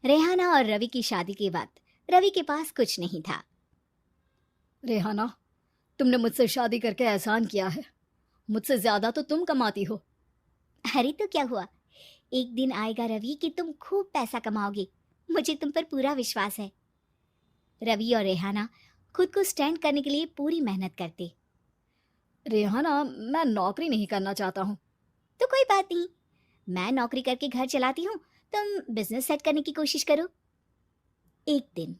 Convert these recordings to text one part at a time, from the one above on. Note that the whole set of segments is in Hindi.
रेहाना और रवि की शादी के बाद रवि के पास कुछ नहीं था। रेहाना, तुमने मुझसे शादी करके एहसान किया है। मुझसे ज्यादा तो तुम कमाती हो। अरे तो क्या हुआ, एक दिन आएगा रवि कि तुम खूब पैसा कमाओगे। मुझे तुम पर पूरा विश्वास है। रवि और रेहाना खुद को स्टैंड करने के लिए पूरी मेहनत करते। रेहाना, मैं नौकरी नहीं करना चाहता हूँ। तो कोई बात नहीं, मैं नौकरी करके घर चलाती हूँ, तुम बिजनेस सेट करने की कोशिश करो। एक दिन।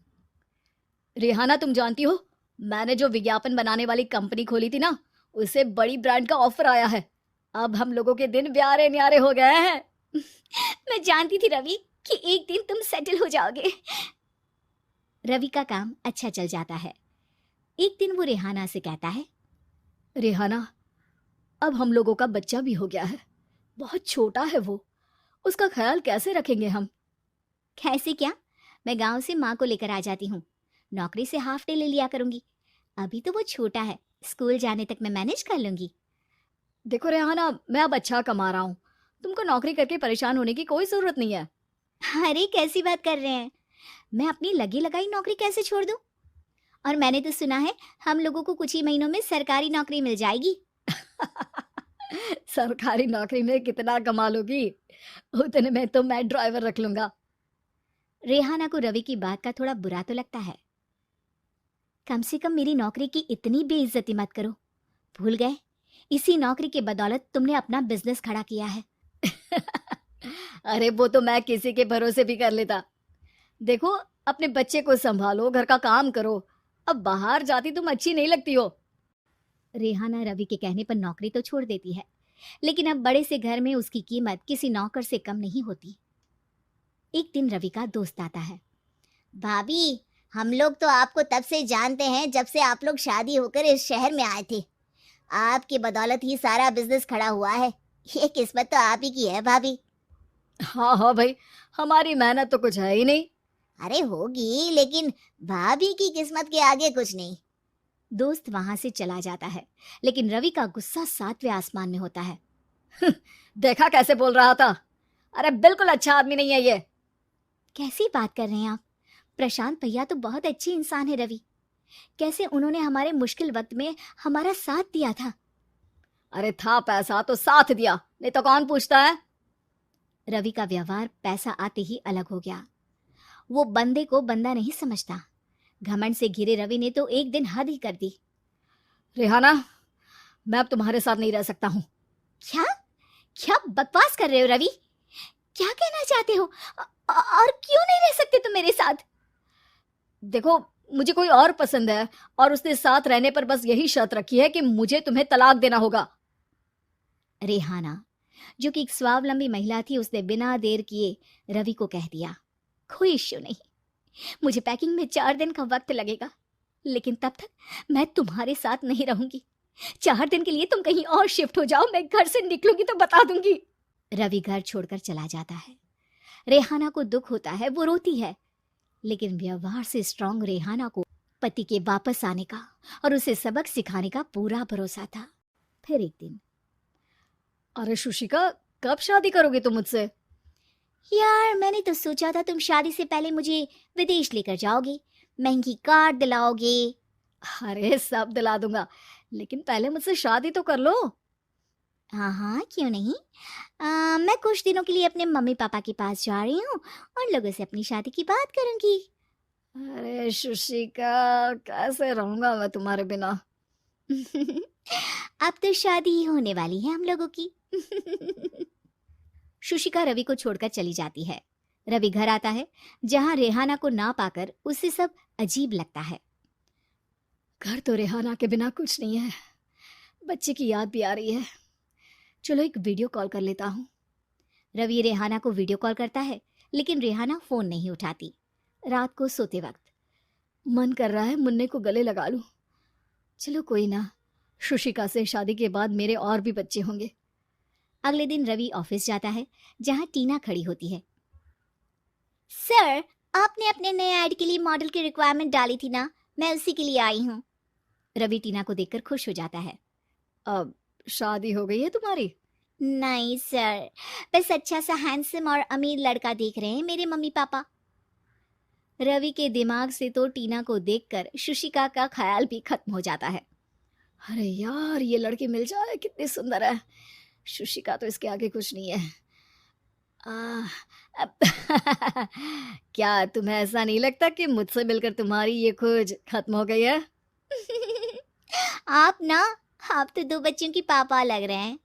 रेहाना, तुम जानती हो, मैंने जो विज्ञापन बनाने वाली कंपनी खोली थी ना, उसे बड़ी ब्रांड का ऑफर आया है। अब हम लोगों के दिन प्यारे न्यारे हो गए हैं। मैं जानती थी रवि कि एक दिन तुम सेटल हो जाओगे। रवि का काम अच्छा चल जाता है। एक दिन वो रेहाना से कहता है, रेहाना, अब हम लोगों का बच्चा भी हो गया है। बहुत छोटा है वो। उसका ख्याल कैसे रखेंगे हम? कैसे क्या, मैं गांव से माँ को लेकर आ जाती हूँ। नौकरी से हाफ डे ले लिया करूंगी। अभी तो वो छोटा है, स्कूल जाने तक मैं मैनेज कर लूंगी। देखो रेहाना, मैं अब अच्छा कमा रहा हूँ। तुमको नौकरी करके परेशान होने की कोई जरूरत नहीं है। अरे कैसी बात कर रहे हैं, मैं अपनी लगी लगाई नौकरी कैसे छोड़ दूं? और मैंने तो सुना है हम लोगों को कुछ ही महीनों में सरकारी नौकरी मिल जाएगी। सरकारी नौकरी में कितना कमा लोगी? उतने में तो मैं ड्राइवर रख लूंगा। रेहाना को रवि की बात का थोड़ा बुरा तो लगता है। कम से कम मेरी नौकरी की इतनी बेइज्जती मत करो। भूल गए, इसी नौकरी के बदौलत तुमने अपना बिजनेस खड़ा किया है। अरे वो तो मैं किसी के भरोसे भी कर लेता। देखो, अपने बच्चे को संभालो, घर का काम करो। अब बाहर जाती तुम अच्छी नहीं लगती हो। रेहाना रवि के कहने पर नौकरी तो छोड़ देती है, लेकिन अब बड़े से घर में उसकी कीमत किसी नौकर से कम नहीं होती। एक दिन रवि का दोस्त आता है। भाभी, हम लोग तो आपको तब से जानते हैं जब से आप लोग शादी होकर इस शहर में आए थे। आपकी बदौलत ही सारा बिजनेस खड़ा हुआ है। ये किस्मत तो आप ही की है भाभी। हाँ हाँ भाई, हमारी मेहनत तो कुछ है ही नहीं। अरे होगी, लेकिन भाभी की किस्मत के आगे कुछ नहीं। दोस्त वहां से चला जाता है, लेकिन रवि का गुस्सा सातवें आसमान में होता है। देखा कैसे बोल रहा था? अरे बिल्कुल अच्छा आदमी नहीं है ये। कैसी बात कर रहे हैं आप? प्रशांत भैया तो बहुत अच्छे इंसान है रवि। कैसे उन्होंने हमारे मुश्किल वक्त में हमारा साथ दिया था। अरे था पैसा तो साथ दिया, नहीं तो कौन पूछता है? रवि का व्यवहार पैसा आते ही अलग हो गया। वो बंदे को बंदा नहीं समझता। घमंड से घिरे रवि ने तो एक दिन हद ही कर दी। रेहाना, मैं अब तुम्हारे साथ नहीं रह सकता हूँ। क्या? क्या बकवास कर रहे हो रवि? क्या कहना चाहते हो? और क्यों नहीं रह सकते तुम मेरे साथ? देखो, मुझे कोई और पसंद है, और उसने साथ रहने पर बस यही शर्त रखी है कि मुझे तुम्हें तलाक देना होगा। रेहाना, जो कि एक स्वावलंबी महिला थी, उसने बिना देर किए रवि को कह दिया, कोई इश्यू नहीं, मुझे पैकिंग में 4 दिन का वक्त लगेगा, लेकिन तब तक मैं तुम्हारे साथ नहीं रहूंगी। 4 दिन के लिए तुम कहीं और शिफ्ट हो जाओ, मैं घर से निकलूंगी तो बता दूंगी। रवि घर छोड़कर चला जाता है। रेहाना को दुख होता है, वो रोती है, लेकिन व्यवहार से स्ट्रांग रेहाना को पति के वापस आने का और उसे सबक सिखाने का पूरा भरोसा था। फिर एक दिन, अरे शुशिका, कब शादी करोगे तुम मुझसे? यार मैंने तो सोचा था तुम शादी से पहले मुझे विदेश लेकर जाओगे, महंगी कार दिलाओगे। अरे सब दिला दूंगा, लेकिन पहले मुझसे शादी तो कर लो। हाँ हाँ, क्यों नहीं। मैं कुछ दिनों के लिए अपने मम्मी पापा के पास जा रही हूँ और लोगों से अपनी शादी की बात करूंगी। अरे शुशिका, कैसे रहूंगा मैं तुम्हारे बिना? अब तो शादी ही होने वाली है हम लोगों की। शुशिका रवि को छोड़कर चली जाती है। रवि घर आता है, जहां रेहाना को ना पाकर उसे सब अजीब लगता है। घर तो रेहाना के बिना कुछ नहीं है। बच्चे की याद भी आ रही है। चलो एक वीडियो कॉल कर लेता हूँ। रवि रेहाना को वीडियो कॉल करता है, लेकिन रेहाना फोन नहीं उठाती। रात को सोते वक्त मन कर रहा है मुन्ने को गले लगा लूं। चलो कोई ना, शुशिका से शादी के बाद मेरे और भी बच्चे होंगे। अगले दिन रवि ऑफिस जाता है, जहां टीना खड़ी होती है। सर, आपने अपने नए ऐड के लिए मॉडल की रिक्वायरमेंट डाली थी ना, मैं उसी के लिए आई हूँ। रवि टीना को देखकर खुश हो जाता है। अब शादी हो गई है तुम्हारी? नहीं सर, बस अच्छा सा हैंडसम और अमीर लड़का देख रहे हैं मेरे मम्मी पापा। रवि के दिमाग से तो टीना को देखकर शुशिका का ख्याल भी खत्म हो जाता है। अरे यार, ये लड़की मिल जाए कितनी सुंदर है। शुशिका तो इसके आगे कुछ नहीं है। क्या तुम्हें ऐसा नहीं लगता कि मुझसे मिलकर तुम्हारी ये खोज खत्म हो गई है? आप तो 2 बच्चों की पापा लग रहे हैं।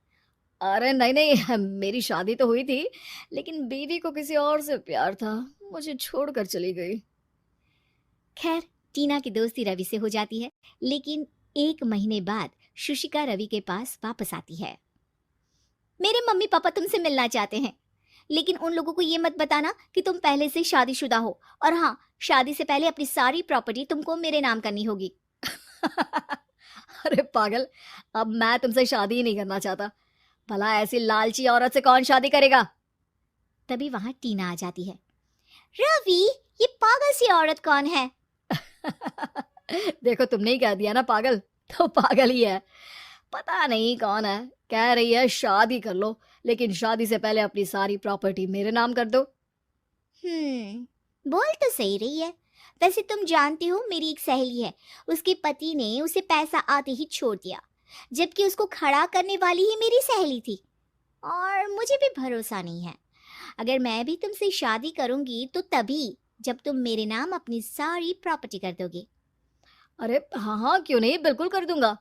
अरे नहीं नहीं, मेरी शादी तो हुई थी, लेकिन बीवी को किसी और से प्यार था, मुझे छोड़कर चली गई। खैर, टीना की दोस्ती रवि से हो जाती है, लेकिन 1 महीने बाद शुशिका रवि के पास वापस आती है। मेरे मम्मी पापा तुमसे मिलना चाहते हैं, लेकिन उन लोगों को ये मत बताना कि तुम पहले से शादीशुदा हो, और हाँ, शादी से पहले अपनी सारी प्रॉपर्टी तुमको मेरे नाम करनी होगी। अरे पागल, अब मैं तुमसे शादी ही नहीं करना चाहता। भला ऐसी लालची औरत से कौन शादी करेगा? तभी वहां टीना आ जाती है। रवि, ये पागल सी औरत कौन है? देखो, तुमने ही कह दिया ना पागल, तो पागल ही है। पता नहीं कौन है, कह रही है शादी कर लो, लेकिन शादी से पहले अपनी सारी प्रॉपर्टी मेरे नाम कर दो। बोल तो सही रही है। वैसे तुम जानती हो, मेरी एक सहेली है, उसके पति ने उसे पैसा आते ही छोड़ दिया, जबकि उसको खड़ा करने वाली ही मेरी सहेली थी। और मुझे भी भरोसा नहीं है। अगर मैं भी तुमसे शादी करूंगी तो तभी जब तुम मेरे नाम अपनी सारी प्रॉपर्टी कर दोगे। अरे हाँ हाँ, क्यों नहीं, बिल्कुल कर दूंगा।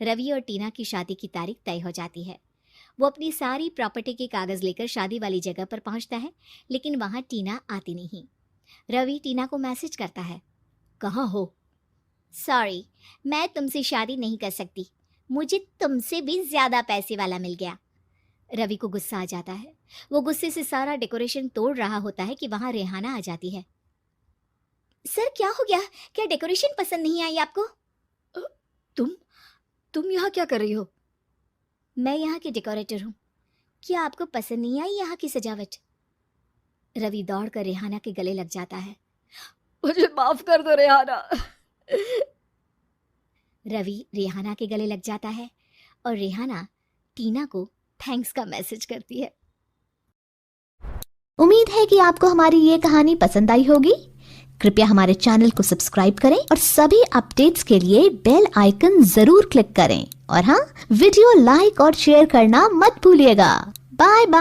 रवि और टीना की शादी की तारीख तय हो जाती है। वो अपनी सारी प्रॉपर्टी के कागज लेकर शादी वाली जगह पर पहुंचता है, लेकिन वहां टीना आती नहीं। रवि टीना को मैसेज करता है, कहाँ हो? सॉरी, मैं तुमसे शादी नहीं कर सकती, मुझे तुमसे भी ज्यादा पैसे वाला मिल गया। रवि को गुस्सा आ जाता है। वो गुस्से से सारा डेकोरेशन तोड़ रहा होता है कि वहां रेहाना आ जाती है। सर, क्या हो गया? क्या डेकोरेशन पसंद नहीं आई आपको? तुम यहाँ क्या कर रही हो? मैं यहाँ की डेकोरेटर हूँ। क्या आपको पसंद नहीं आई यहाँ की सजावट? रवि दौड़कर रेहाना के गले लग जाता है। मुझे माफ कर दो रेहाना। रवि रेहाना के गले लग जाता है और रेहाना टीना को थैंक्स का मैसेज करती है। उम्मीद है कि आपको हमारी ये कहानी पसंद आई होगी। कृपया हमारे चैनल को सब्सक्राइब करें और सभी अपडेट्स के लिए बेल आइकन जरूर क्लिक करें। और हाँ, वीडियो लाइक और शेयर करना मत भूलिएगा। Bye bye.